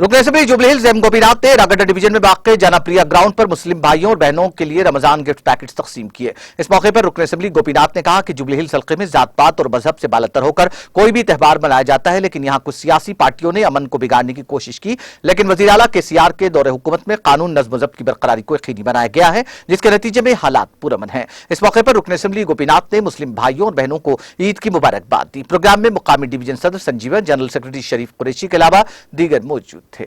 रुकन assembly Jubilee Hills M Gopinath ने रागड्डा डिवीजन में वाक़ जनप्रिय ग्राउंड पर मुस्लिम भाइयों और बहनों के लिए रमजान गिफ्ट पैकेट्स तकसीम किए। इस मौके पर रुकन असेंबली गोपीनाथ ने कहा कि जुबली हिल्स हल्के में जात पात और मजहब से बालतर होकर कोई भी त्यौहार मनाया जाता है, लेकिन यहाँ कुछ सियासी पार्टियों ने अमन को बिगाड़ने की कोशिश की। लेकिन वजीर आला केसीआर के दौरे हुकूमत में कानून नज़्म ज़ब्त की बरकरारी को यकीनी बनाया गया है, जिसके नतीजे में हालात पुरअमन हैं। इस मौके पर रुकन असेंबली गोपीनाथ ने मुस्लिम भाइयों और बहनों को ईद की मुबारकबाद दी। प्रोग्राम में मुकामी डिवीजन सदर संजीवन, जनरल सेक्रेटरी शरीफ कुरैशी के अलावा दीगर मौजूद थे।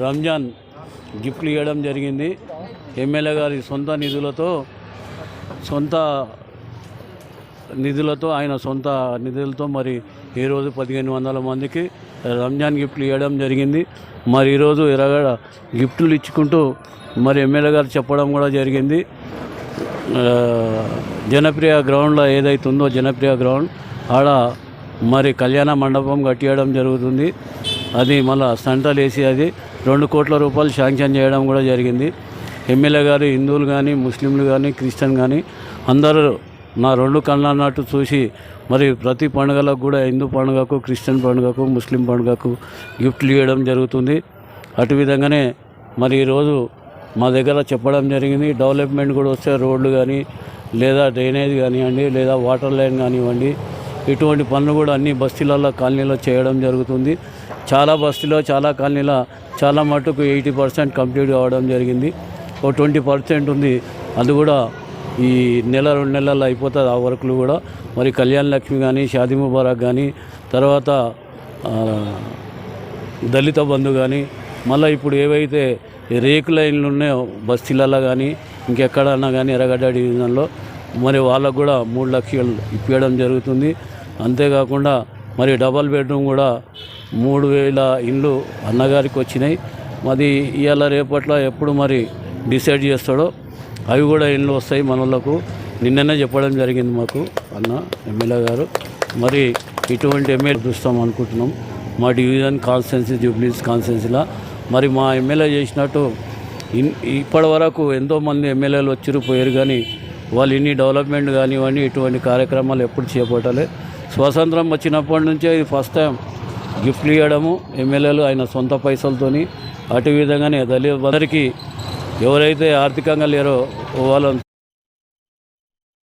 రంజాన్ గిఫ్ట్లు ఇవ్వడం జరిగింది. ఎమ్మెల్యే గారి సొంత నిధులతో ఆయన సొంత నిధులతో మరి ఈరోజు 1500 మందికి రంజాన్ గిఫ్ట్లు ఇవ్వడం జరిగింది. మరి ఈరోజు ఎరగడ గిఫ్ట్లు ఇచ్చుకుంటూ మరి ఎమ్మెల్యే గారు చెప్పడం కూడా జరిగింది. జనప్రియ గ్రౌండ్లో ఏదైతే ఉందో జనప్రియ గ్రౌండ్ ఆడ మరి కళ్యాణ మండపం కట్టియడం జరుగుతుంది. అది మళ్ళీ సెంట్రల్ ఏసీ అది 2 కోట్ల రూపాయలు శాంక్షన్ చేయడం కూడా జరిగింది. ఎమ్మెల్యే గారు హిందువులు కానీ ముస్లింలు కానీ క్రిస్టియన్ కానీ అందరూ నా 2 కళ్ళ అన్నట్టు చూసి మరి ప్రతి పండుగలకు కూడా హిందూ పండుగకు, క్రిస్టియన్ పండుగకు, ముస్లిం పండుగకు గిఫ్ట్లు ఇవ్వడం జరుగుతుంది. అటు విధంగానే మరి ఈరోజు మా దగ్గర చెప్పడం జరిగింది. డెవలప్మెంట్ కూడా వస్తే రోడ్లు కానీ లేదా డ్రైనేజ్ కానివ్వండి లేదా వాటర్ లైన్ కానివ్వండి, ఇటువంటి పనులు కూడా అన్ని బస్తీలలో కాలనీలో చేయడం జరుగుతుంది. చాలా బస్తీలో చాలా కాలనీలో చాలా మటుకు 80% కంప్లీట్ కావడం జరిగింది. ఓ 20% ఉంది, అది కూడా ఈ నెల 2 నెలల్లో అయిపోతుంది. ఆ వర్కులు కూడా మరి కళ్యాణ లక్ష్మి కానీ, షాదీ ముబారక్ కానీ, తర్వాత దళిత బంధు కానీ, మళ్ళీ ఇప్పుడు ఏవైతే రేకుల ఇళ్ళు ఉన్నాయో బస్తీలలో కానీ ఇంకెక్కడన్నా కానీ ఎర్రగడ్డ డివిజన్లో మరి వాళ్ళకు కూడా 3 లక్షలు ఇప్పించడం జరుగుతుంది. అంతేకాకుండా మరి డబల్ బెడ్రూమ్ కూడా 3000 ఇండ్లు అన్నగారికి వచ్చినాయి. మరి ఇవాళ రేపట్లో ఎప్పుడు మరి డిసైడ్ చేస్తాడో అవి కూడా ఇండ్లు వస్తాయి మనలకు. నిన్ననే చెప్పడం జరిగింది మాకు అన్న ఎమ్మెల్యే గారు. మరి ఇటువంటి ఎమ్మెల్యే చూస్తాం అనుకుంటున్నాం మా డివిజన్ కాన్స్టిట్యున్సీ జూబ్లీస్ కాన్స్టిట్యున్సీలో. మరి మా ఎమ్మెల్యే చేసినట్టు ఇప్పటి వరకు ఎంతోమంది ఎమ్మెల్యేలు వచ్చిరు పోయారు, కానీ వాళ్ళు ఇన్ని డెవలప్మెంట్ కానివ్వండి ఇటువంటి కార్యక్రమాలు ఎప్పుడు చేపట్టాలి. స్వాతంత్రం వచ్చినప్పటి నుంచే ఇది ఫస్ట్ టైం గిఫ్ట్లు ఇవ్వడము ఎమ్మెల్యేలు ఆయన సొంత పైసలతోని. అటు విధంగానే దళితులందరికీ ఎవరైతే ఆర్థికంగా లేరో వాళ్ళ